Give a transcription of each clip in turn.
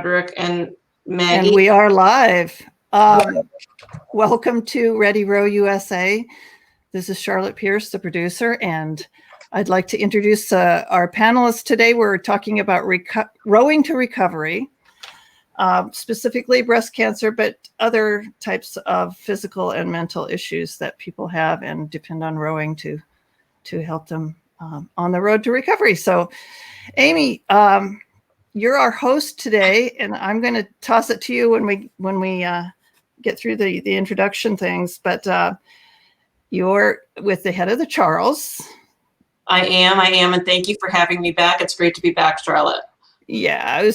Frederick and Maggie. And we are live. Welcome to Ready Row USA. This is Charlotte Pierce, the producer, and I'd like to introduce our panelists today. We're talking about rowing to recovery, specifically breast cancer, but other types of physical and mental issues that people have and depend on rowing to help them on the road to recovery. So, Amy, you're our host today, and I'm going to toss it to you when we get through the introduction things. But you're with the head of the Charles. I am, and thank you for having me back. It's great to be back, Charlotte. Yeah,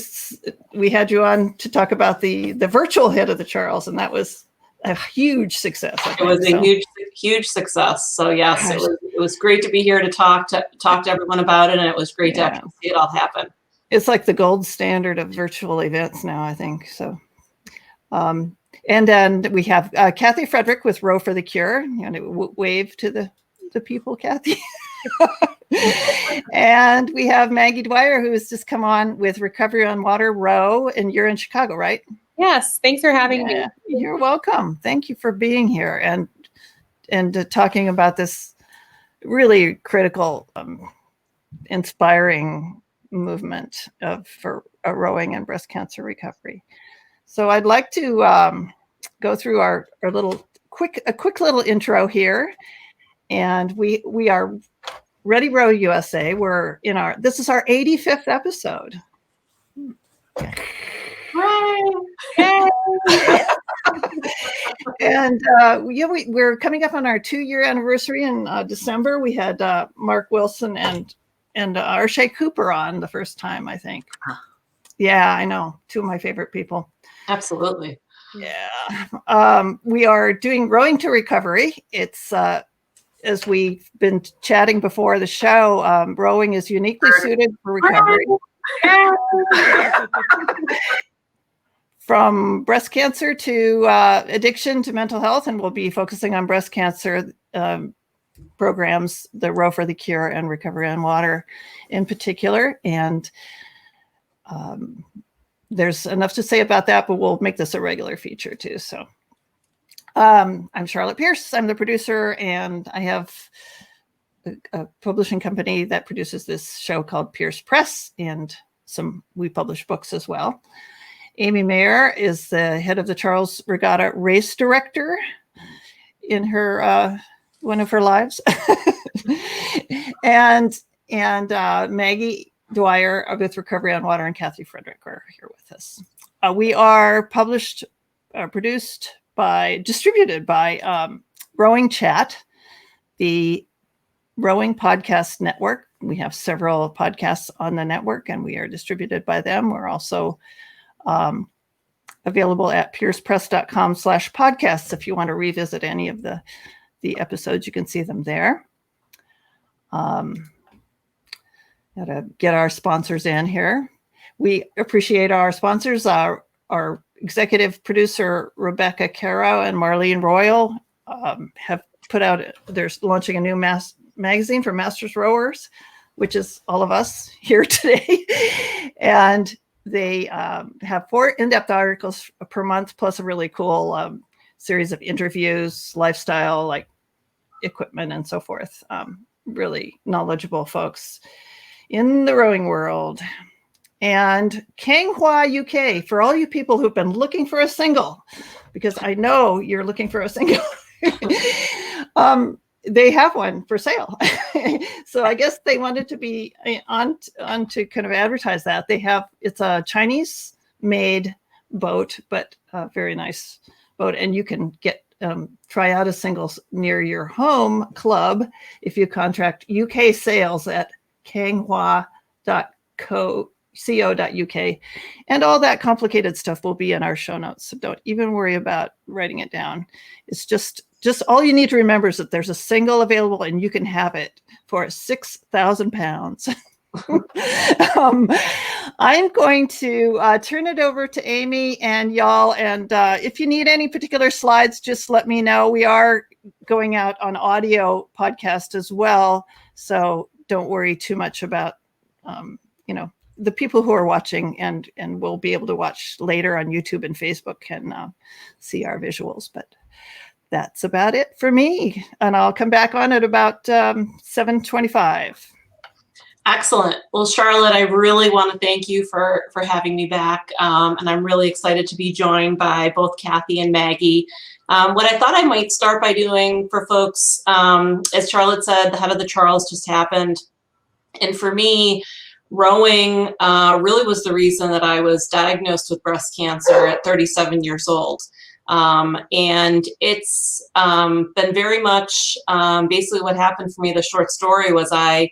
we had you on to talk about the virtual head of the Charles, and that was a huge success. It was a huge success. So yes, it was great to be here to talk to everyone about it, and it was great to actually see it all happen. It's like the gold standard of virtual events now, I think. So, and then we have Kathy Frederick with Row for the Cure. You want to wave to the people, Kathy? And we have Maggie Dwyer, who has just come on with Recovery on Water Row, and you're in Chicago, right? Yes, thanks for having me. You're welcome. Thank you for being here and talking about this really critical, inspiring movement for rowing and breast cancer recovery. So I'd like to go through our quick little intro here, and we are Ready Row USA. We're this is our 85th episode. And we're coming up on our 2-year anniversary in December. We had Mark Wilson and Arshay Cooper on the first time, I think. Yeah, I know. 2 of my favorite people. Absolutely. Yeah. We are doing Rowing to Recovery. It's as we've been chatting before the show, rowing is uniquely suited for recovery. From breast cancer to addiction to mental health, and we'll be focusing on breast cancer programs, the Row for the Cure and Recovery on Water in particular. And there's enough to say about that, but we'll make this a regular feature too. So I'm Charlotte Pierce. I'm the producer, and I have a publishing company that produces this show called Pierce Press, and we publish books as well. Ami Mehr is the head of the Charles Regatta race director in her one of her lives. and Maggie Dwyer with Recovery on Water and Kathy Frederick are here with us. We are produced distributed by Rowing Chat, the Rowing Podcast Network. We have several podcasts on the network, and we are distributed by them. We're also available at piercepress.com/podcasts. If you want to revisit any of the episodes, you can see them there. Gotta get our sponsors in here. We appreciate our sponsors. Our executive producer, Rebecca Caro and Marlene Royal, have put out, they're launching a new magazine for Masters Rowers, which is all of us here today. And they have 4 in-depth articles per month, plus a really cool series of interviews, lifestyle, like equipment and so forth. Really knowledgeable folks in the rowing world. And Kanghua UK, for all you people who've been looking for a single, because I know you're looking for a single, they have one for sale. So I guess they wanted to be on to kind of advertise that. It's a Chinese made boat, but a very nice boat. And you can try out a single near your home club if you contract UK sales at kanghua.co.uk. And all that complicated stuff will be in our show notes. So don't even worry about writing it down. It's just all you need to remember is that there's a single available, and you can have it for £6,000. I'm going to turn it over to Amy and y'all. And if you need any particular slides, just let me know. We are going out on audio podcast as well. So don't worry too much about, the people who are watching and will be able to watch later on YouTube and Facebook can see our visuals. But that's about it for me. And I'll come back on at about 7:25. Excellent. Well, Charlotte, I really want to thank you for having me back. And I'm really excited to be joined by both Kathy and Maggie. What I thought I might start by doing for folks, as Charlotte said, the head of the Charles just happened. And for me, rowing really was the reason that I was diagnosed with breast cancer at 37 years old. And it's been very much basically what happened for me. The short story was I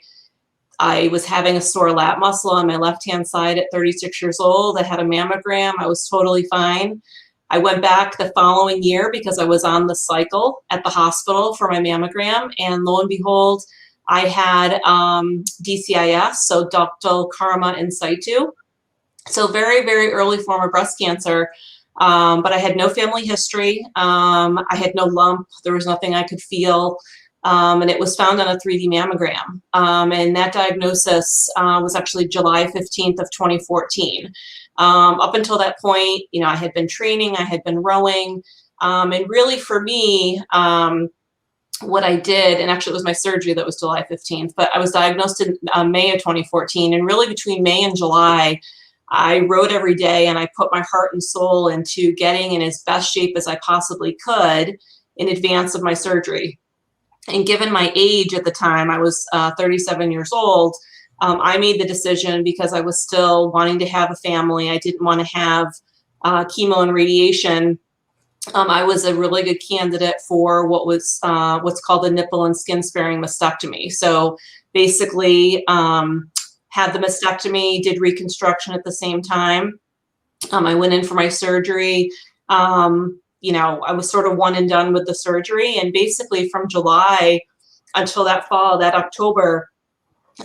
was having a sore lat muscle on my left-hand side at 36 years old. I had a mammogram. I was totally fine. I went back the following year because I was on the cycle at the hospital for my mammogram. And lo and behold, I had DCIS, so ductal karma in situ. So very, very early form of breast cancer. But I had no family history. I had no lump. There was nothing I could feel. And it was found on a 3D mammogram. And that diagnosis was actually July 15th of 2014. Up until that point, you know, I had been training, I had been rowing. And really for me, what I did, and actually it was my surgery that was July 15th, but I was diagnosed in May of 2014. And really between May and July, I rowed every day and I put my heart and soul into getting in as best shape as I possibly could in advance of my surgery. And given my age at the time, I was 37 years old, I made the decision because I was still wanting to have a family. I didn't want to have chemo and radiation. I was a really good candidate for what was what's called a nipple and skin sparing mastectomy. So basically had the mastectomy, did reconstruction at the same time. I went in for my surgery. You know, I was sort of one and done with the surgery. And basically from July until that fall, that October,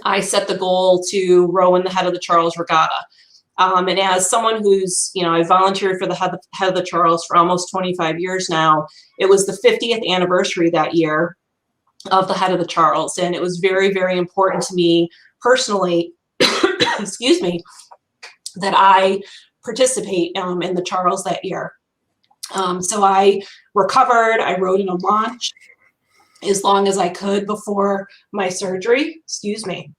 I set the goal to row in the head of the Charles Regatta. And as someone who's, you know, I volunteered for the head of the Charles for almost 25 years now, it was the 50th anniversary that year of the head of the Charles. And it was very, very important to me personally, excuse me, that I participate in the Charles that year. So I recovered, I rode in a launch as long as I could before my surgery, excuse me.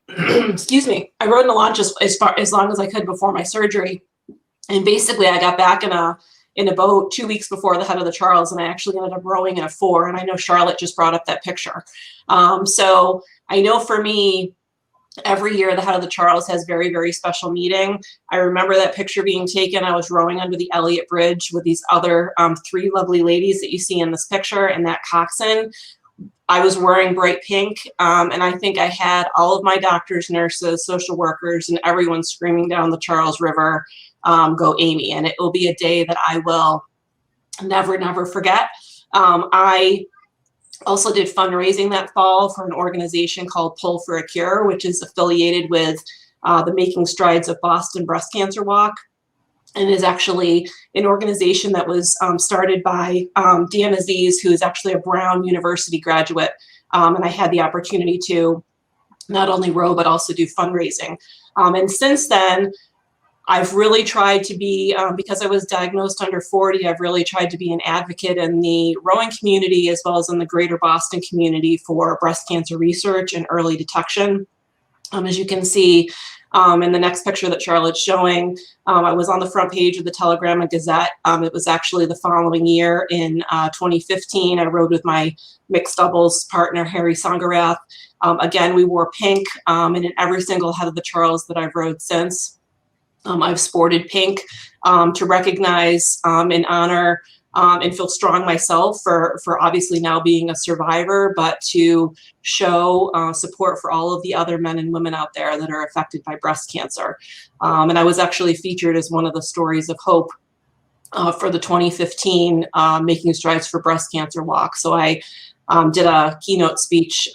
Excuse me. I rode in a launch as long as I could before my surgery. And basically I got back in a boat 2 weeks before the head of the Charles, and I actually ended up rowing in a 4. And I know Charlotte just brought up that picture. So I know for me, every year the head of the Charles has very, very special meeting. I remember that picture being taken. I was rowing under the Elliott Bridge with these other 3 lovely ladies that you see in this picture and that coxswain. I was wearing bright pink, and I think I had all of my doctors, nurses, social workers, and everyone screaming down the Charles River, go Amy. And it will be a day that I will never, never forget. I also did fundraising that fall for an organization called Pull for a Cure, which is affiliated with the Making Strides of Boston Breast Cancer Walk, and is actually an organization that was started by Dan Aziz, who is actually a Brown University graduate. And I had the opportunity to not only row, but also do fundraising. And since then, I've really tried to be, because I was diagnosed under 40, I've really tried to be an advocate in the rowing community as well as in the greater Boston community for breast cancer research and early detection. As you can see in the next picture that Charlotte's showing, I was on the front page of the Telegram and Gazette. It was actually the following year in 2015. I rowed with my mixed doubles partner, Harry Sangarath. Again, we wore pink, and in every single head of the Charles that I've rowed since, I've sported pink to recognize and honor and feel strong myself for obviously now being a survivor, but to show support for all of the other men and women out there that are affected by breast cancer. And I was actually featured as one of the stories of hope for the 2015 Making Strides for Breast Cancer Walk. So I did a keynote speech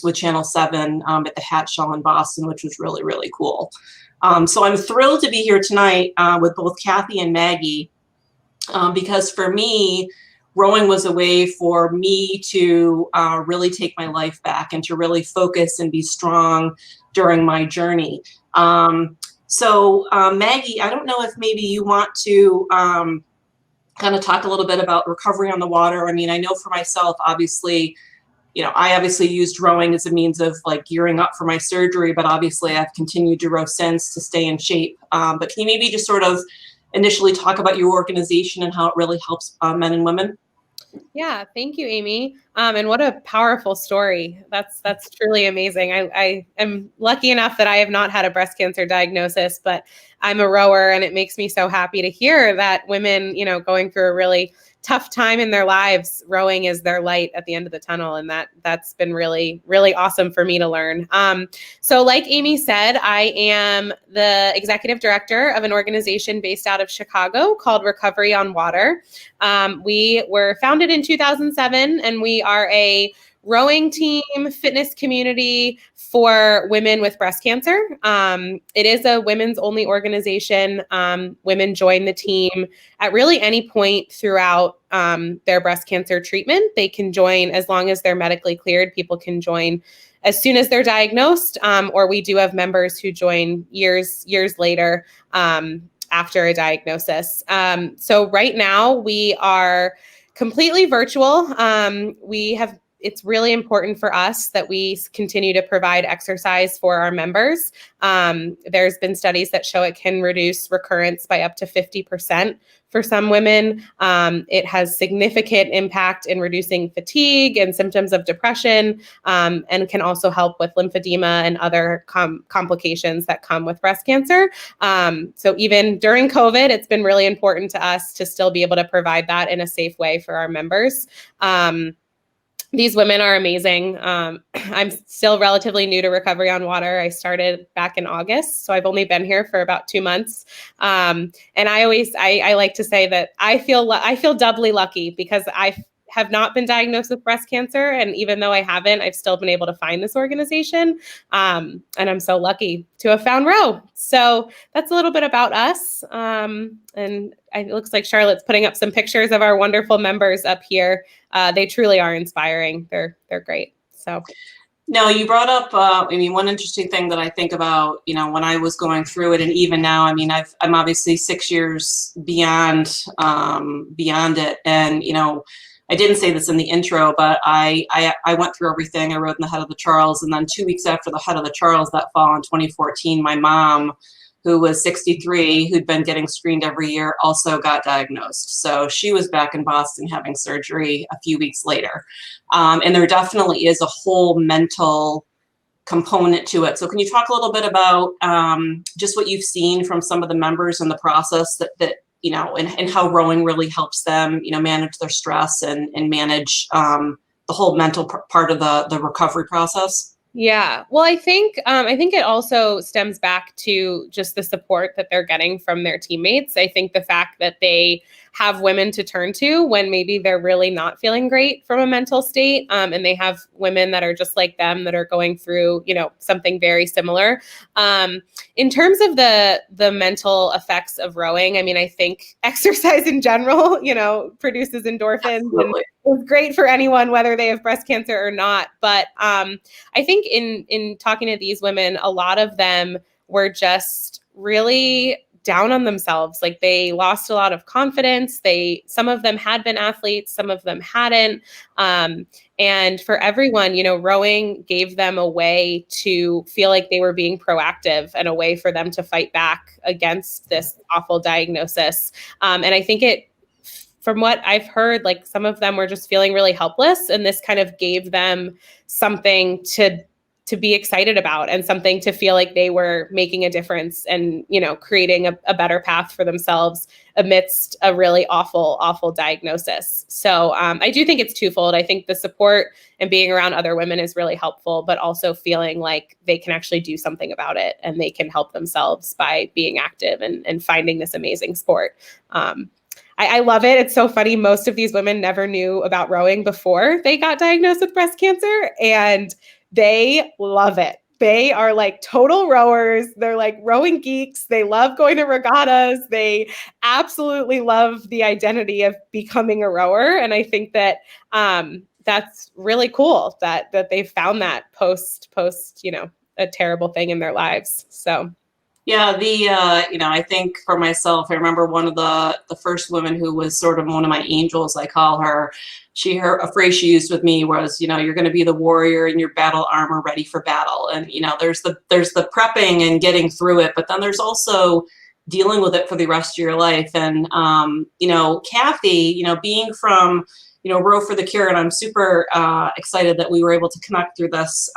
with Channel 7 at the Hat Show in Boston, which was really, really cool. So I'm thrilled to be here tonight with both Kathy and Maggie, because for me, rowing was a way for me to really take my life back and to really focus and be strong during my journey. So Maggie, I don't know if maybe you want to kind of talk a little bit about recovery on the water. I mean, I know for myself, obviously, I obviously used rowing as a means of like gearing up for my surgery, but obviously I've continued to row since to stay in shape. But can you maybe just sort of initially talk about your organization and how it really helps men and women? Yeah, thank you, Amy. And what a powerful story. That's truly amazing. I am lucky enough that I have not had a breast cancer diagnosis, but I'm a rower, and it makes me so happy to hear that women, going through a really tough time in their lives, rowing is their light at the end of the tunnel. And that's been really, really awesome for me to learn. So like Amy said, I am the executive director of an organization based out of Chicago called Recovery on Water. We were founded in 2007, and we are a rowing team, fitness community for women with breast cancer. It is a women's only organization. Women join the team at really any point throughout their breast cancer treatment. They can join as long as they're medically cleared. People can join as soon as they're diagnosed, or we do have members who join years later after a diagnosis. So right now we are completely virtual. It's really important for us that we continue to provide exercise for our members. There's been studies that show it can reduce recurrence by up to 50% for some women. It has significant impact in reducing fatigue and symptoms of depression, and can also help with lymphedema and other complications that come with breast cancer. So even during COVID, it's been really important to us to still be able to provide that in a safe way for our members. These women are amazing. I'm still relatively new to Recovery on Water. I started back in August, so I've only been here for about 2 months. And I like to say that I feel doubly lucky because I have not been diagnosed with breast cancer, and even though I haven't, I've still been able to find this organization. And I'm so lucky to have found Row. So that's a little bit about us. And it looks like Charlotte's putting up some pictures of our wonderful members up here. They truly are inspiring. They're great. So. No, you brought up, one interesting thing that I think about, when I was going through it, and even now, I'm obviously 6 years beyond it. And, I didn't say this in the intro, but I went through everything. I rode in the head of the Charles, and then 2 weeks after the head of the Charles that fall in 2014, my mom, who was 63, who'd been getting screened every year, also got diagnosed. So she was back in Boston having surgery a few weeks later. And there definitely is a whole mental component to it. So can you talk a little bit about just what you've seen from some of the members in the process that and how rowing really helps them, manage their stress and manage the whole mental part of the recovery process? Yeah. Well, I think it also stems back to just the support that they're getting from their teammates. I think the fact that they have women to turn to when maybe they're really not feeling great from a mental state, and they have women that are just like them that are going through, something very similar. In terms of the mental effects of rowing, I think exercise in general, produces endorphins. Absolutely. And it's great for anyone, whether they have breast cancer or not. But I think in talking to these women, a lot of them were just really down on themselves. Like they lost a lot of confidence. Some of them had been athletes, some of them hadn't. And for everyone, rowing gave them a way to feel like they were being proactive and a way for them to fight back against this awful diagnosis. And I think from what I've heard, like some of them were just feeling really helpless, and this kind of gave them something to be excited about and something to feel like they were making a difference and, creating a better path for themselves amidst a really awful diagnosis. So I do think it's twofold. I think the support and being around other women is really helpful, but also feeling like they can actually do something about it and they can help themselves by being active and finding this amazing sport. I love it. It's so funny. Most of these women never knew about rowing before they got diagnosed with breast cancer, and they love it. they are like total rowers. They're like rowing geeks. They love going to regattas. They absolutely love the identity of becoming a rower. And I think that that's really cool that they found that post, a terrible thing in their lives. So. Yeah, I think for myself, I remember one of the first women who was sort of one of my angels, I call her. A phrase she used with me was, you're going to be the warrior in your battle armor, ready for battle. And there's the prepping and getting through it, but then there's also dealing with it for the rest of your life. And Kathy, being from Row for the Cure, and I'm super excited that we were able to connect through this.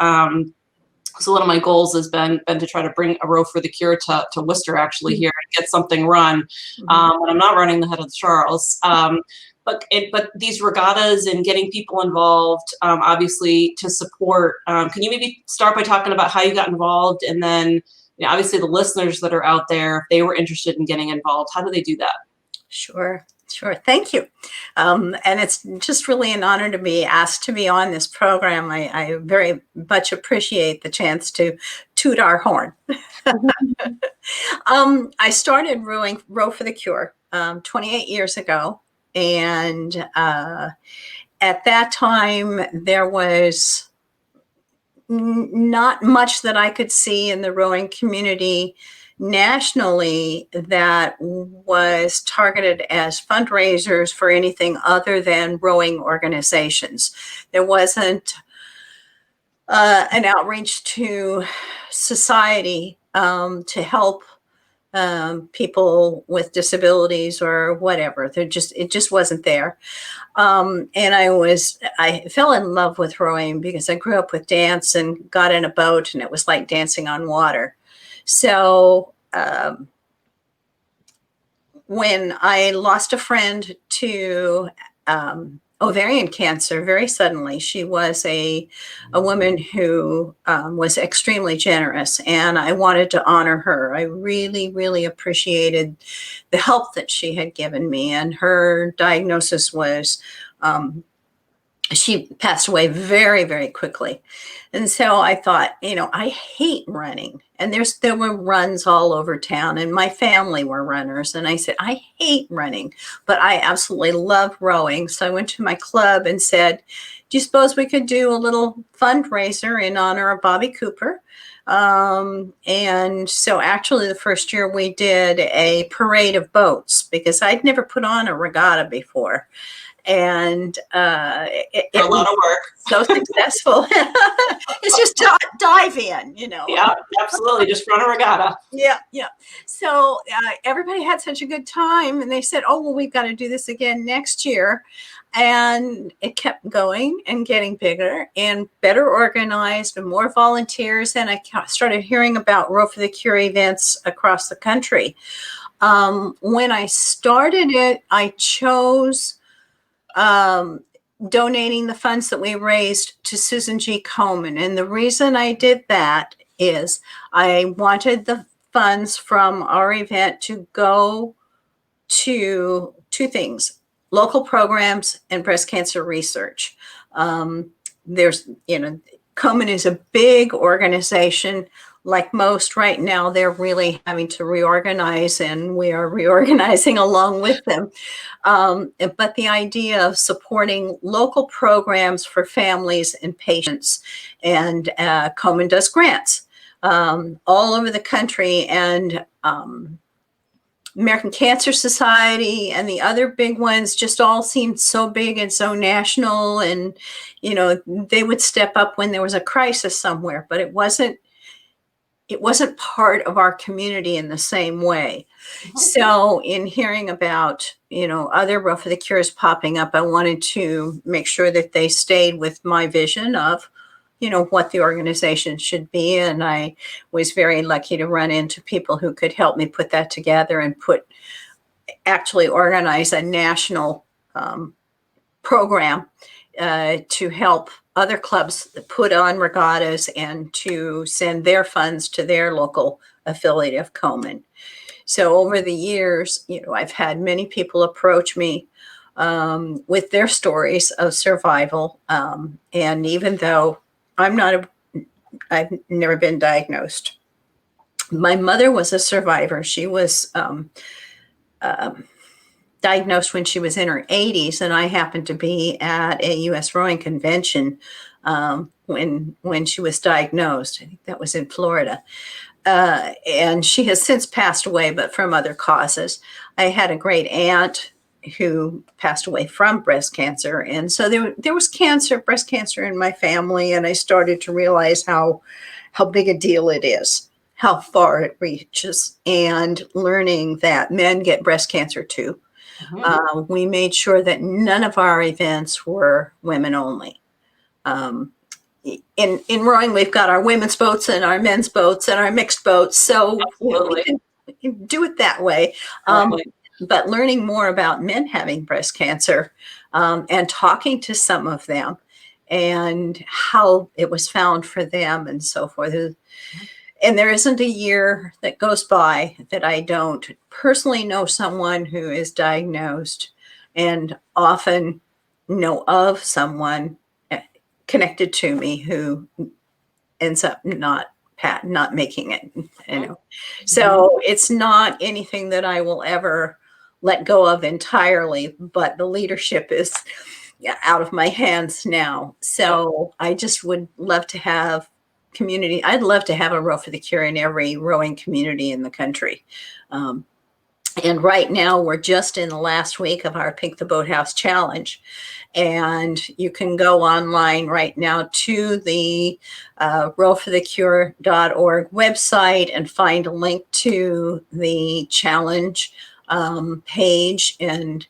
So one of my goals has been to try to bring a Row for the Cure to Worcester actually here and get something run. And I'm not running the head of the Charles. But these regattas and getting people involved, obviously to support. Can you maybe start by talking about how you got involved, and then obviously the listeners that are out there, if they were interested in getting involved, how do they do that? Sure. Thank you. And it's just really an honor to be asked to be on this program. I very much appreciate the chance to toot our horn. I started Row for the Cure 28 years ago. And at that time, there was not much that I could see in the rowing community nationally that was targeted as fundraisers for anything other than rowing organizations. There wasn't an outreach to society to help people with disabilities or whatever. It just wasn't there. And I fell in love with rowing because I grew up with dance and got in a boat, and it was like dancing on water. So when I lost a friend to ovarian cancer very suddenly, she was a woman who was extremely generous, and I wanted to honor her. I really, really appreciated the help that she had given me, and her diagnosis was she passed away very, very quickly. And so I thought, I hate running. And there were runs all over town, and my family were runners. And I said, I hate running, but I absolutely love rowing. So I went to my club and said, do you suppose we could do a little fundraiser in honor of Bobby Cooper? And so actually the first year we did a parade of boats because I'd never put on a regatta before. And it a lot of work. So successful. It's just dive in, Yeah, absolutely. Just run a regatta. Yeah. So everybody had such a good time, and they said, oh, well, we've got to do this again next year. And it kept going and getting bigger and better organized and more volunteers. And I started hearing about Row for the Cure events across the country. When I started it, I chose donating the funds that we raised to Susan G. Komen. And the reason I did that is I wanted the funds from our event to go to two things: local programs and breast cancer research. Komen is a big organization. Like most right now, they're really having to reorganize, and we are reorganizing along with them. But the idea of supporting local programs for families and patients, and Komen does grants all over the country, and American Cancer Society and the other big ones just all seemed so big and so national, and they would step up when there was a crisis somewhere, but it wasn't part of our community in the same way. So in hearing about, other Row for the Cures popping up, I wanted to make sure that they stayed with my vision of, what the organization should be. And I was very lucky to run into people who could help me put that together and actually organize a national program to help other clubs put on regattas and to send their funds to their local affiliate of Komen. So over the years, I've had many people approach me with their stories of survival. And even though I'm not I've never been diagnosed. My mother was a survivor. She was diagnosed when she was in her 80s, and I happened to be at a U.S. rowing convention when she was diagnosed. I think that was in Florida. And she has since passed away, but from other causes. I had a great aunt who passed away from breast cancer. And so there was breast cancer in my family. And I started to realize how big a deal it is, how far it reaches, and learning that men get breast cancer too. We made sure that none of our events were women only. In rowing, we've got our women's boats and our men's boats and our mixed boats. So we can do it that way. But learning more about men having breast cancer and talking to some of them and how it was found for them and so forth. And there isn't a year that goes by that I don't personally know someone who is diagnosed, and often know of someone connected to me who ends up not making it, you know. So it's not anything that I will ever let go of entirely, but the leadership is out of my hands now. So I just would love to have community. I'd love to have a Row for the Cure in every rowing community in the country. And right now we're just in the last week of our Pink the Boathouse Challenge. And you can go online right now to the rowforthecure.org website and find a link to the challenge page and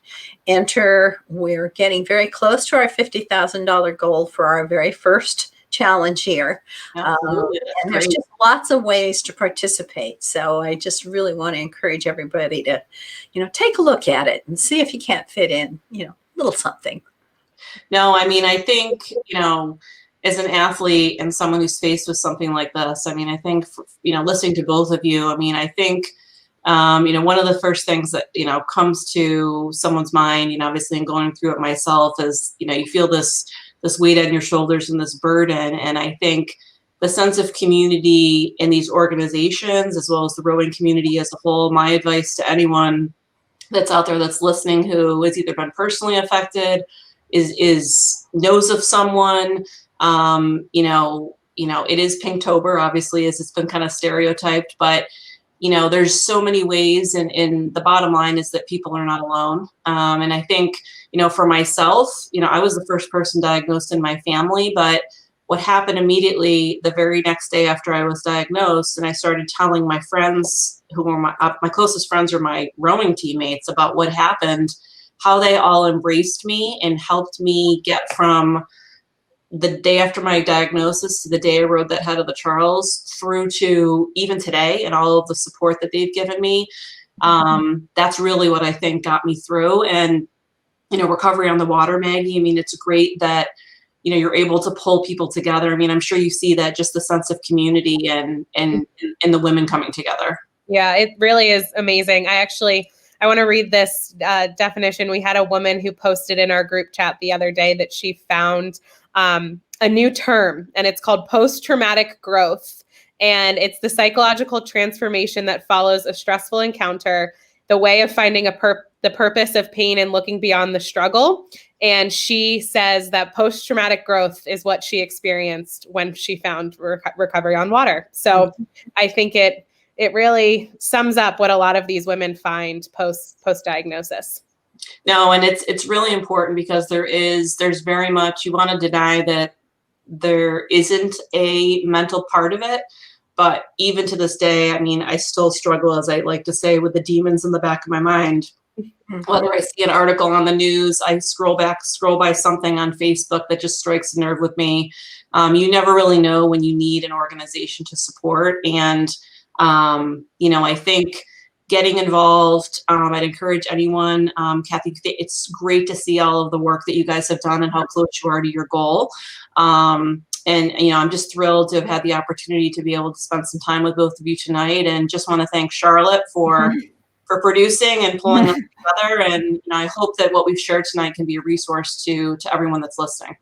enter. We're getting very close to our $50,000 goal for our very first challenge year. And there's just lots of ways to participate. So I just really want to encourage everybody to, take a look at it and see if you can't fit in, a little something. No, I mean, I think, as an athlete and someone who's faced with something like this, I mean, I think, listening to both of you, I mean, I think, one of the first things that, comes to someone's mind, obviously in going through it myself is, you feel this weight on your shoulders and this burden. And I think the sense of community in these organizations, as well as the rowing community as a whole, my advice to anyone that's out there that's listening who has either been personally affected, is knows of someone, it is Pinktober, obviously, as it's been kind of stereotyped, but there's so many ways, and the bottom line is that people are not alone. And I think, for myself, I was the first person diagnosed in my family, but what happened immediately the very next day after I was diagnosed, and I started telling my friends, who were my closest friends, or my rowing teammates, about what happened, how they all embraced me and helped me get from the day after my diagnosis to the day I rode that head of the Charles through to even today, and all of the support that they've given me. That's really what I think got me through. And, recovery on the water, Maggie, I mean, it's great that, you're able to pull people together. I mean, I'm sure you see that, just the sense of community and the women coming together. Yeah, it really is amazing. I want to read this definition. We had a woman who posted in our group chat the other day that she found a new term, and it's called post-traumatic growth. And it's the psychological transformation that follows a stressful encounter, the way of finding the purpose of pain and looking beyond the struggle. And she says that post-traumatic growth is what she experienced when she found recovery on water. So I think it really sums up what a lot of these women find post-diagnosis. No, and it's really important, because there's very much, you want to deny that there isn't a mental part of it. But even to this day, I mean, I still struggle, as I like to say, with the demons in the back of my mind. Whether I see an article on the news, I scroll by something on Facebook that just strikes a nerve with me. You never really know when you need an organization to support. And, I think getting involved, I'd encourage anyone, Kathy, it's great to see all of the work that you guys have done and how close you are to your goal. And, I'm just thrilled to have had the opportunity to be able to spend some time with both of you tonight, and just want to thank Charlotte for producing and pulling us together. And I hope that what we've shared tonight can be a resource to everyone that's listening.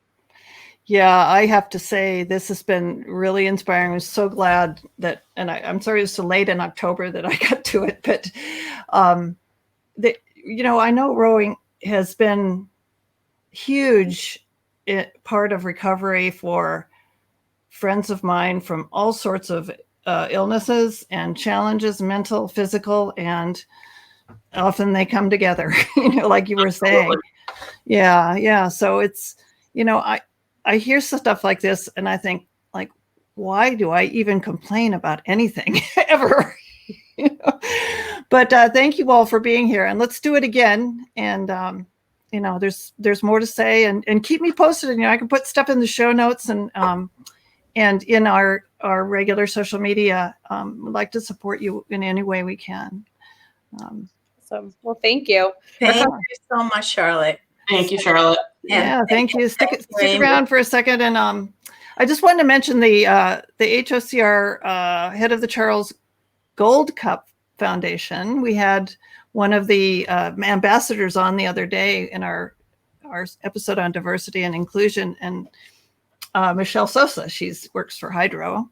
Yeah, I have to say this has been really inspiring. I'm so glad that, and I'm sorry it's so late in October that I got to it, but I know rowing has been huge part of recovery for friends of mine from all sorts of illnesses and challenges, mental, physical, and often they come together, like you were saying. Yeah. So it's, I hear stuff like this and I think, like, why do I even complain about anything ever? But thank you all for being here, and let's do it again. And there's more to say, and keep me posted. I can put stuff in the show notes and in our regular social media. We'd like to support you in any way we can. So, well, thank you. Thank you so much, Charlotte. Thank you, Charlotte. Yeah, thank you. Stick around for a second, and I just wanted to mention the HOCR head of the Charles Gold Cup Foundation. We had one of the ambassadors on the other day in our episode on diversity and inclusion, and Michelle Sosa. She works for Hydro,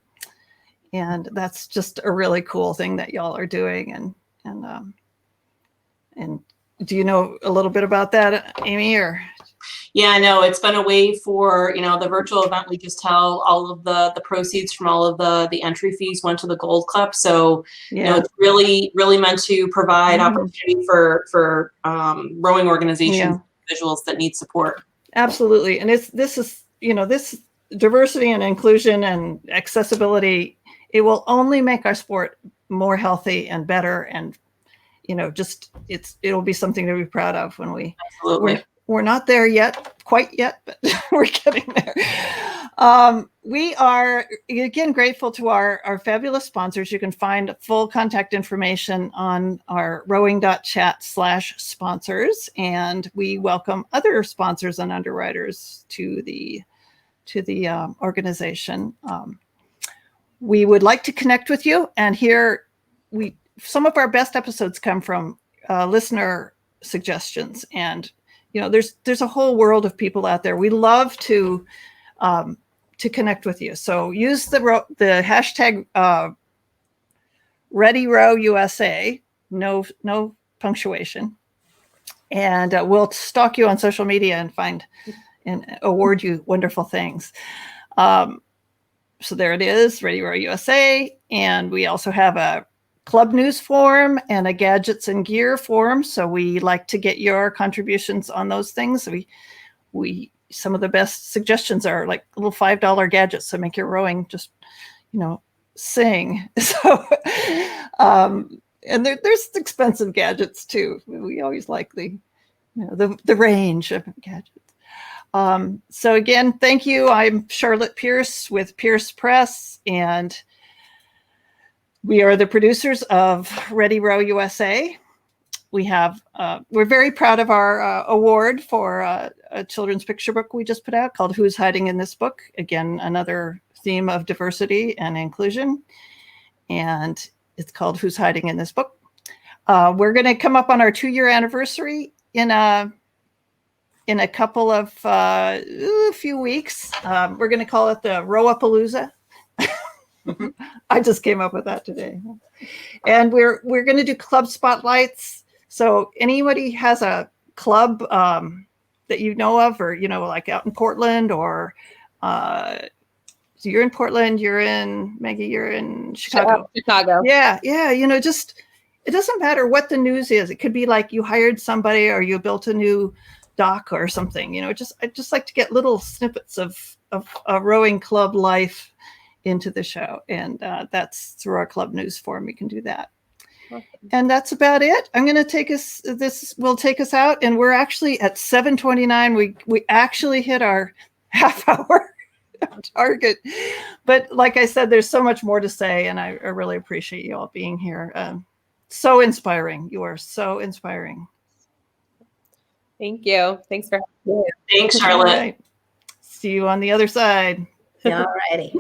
and that's just a really cool thing that y'all are doing. And do you know a little bit about that, Amy? Or yeah, I know it's been a way for the virtual event we just held. All of the proceeds from all of the entry fees went to the Gold Cup. So it's really meant to provide opportunity for rowing organizations, individuals that need support. Absolutely, and this diversity and inclusion and accessibility. It will only make our sport more healthy and better, and it'll be something to be proud of when we're not there quite yet, but we're getting there. We are again grateful to our fabulous sponsors. You can find full contact information on our rowing.chat/sponsors, and we welcome other sponsors and underwriters to the organization. We would like to connect with you, and here some of our best episodes come from listener suggestions, and there's a whole world of people out there. We love to connect with you. So use the hashtag ReadyRowUSA, no punctuation, and we'll stalk you on social media and find and award you wonderful things. So there it is, Ready Row USA, and we also have a club news forum and a gadgets and gear forum. So we like to get your contributions on those things. We some of the best suggestions are like little $5 gadgets to make your rowing just, sing. So, and there's expensive gadgets too. We always like the range of gadgets. So again, thank you. I'm Charlotte Pierce with Pierce Press, and we are the producers of Ready Row USA. We're very proud of our award for a children's picture book we just put out called Who's Hiding in This Book? Again, another theme of diversity and inclusion. And it's called Who's Hiding in This Book? We're going to come up on our 2-year anniversary in a couple of few weeks. We're going to call it the Row-a-Palooza. I just came up with that today. And we're going to do club spotlights. So anybody has a club that you know of, or, like out in Portland, or so you're in Portland, you're in, Maggie, you're in Chicago. Chicago. Yeah. Just, it doesn't matter what the news is. It could be like you hired somebody or you built a new dock or something, I just like to get little snippets of a rowing club life into the show, and that's through our club news forum. We can do that. Awesome. And that's about it. I'm going to this will take us out, and we're actually at 7:29. We actually hit our half-hour target, but like I said, there's so much more to say, and I really appreciate you all being here. So inspiring. You are so inspiring. Thank you. Thanks for having me. Thanks, Charlotte. Right. See you on the other side. All righty.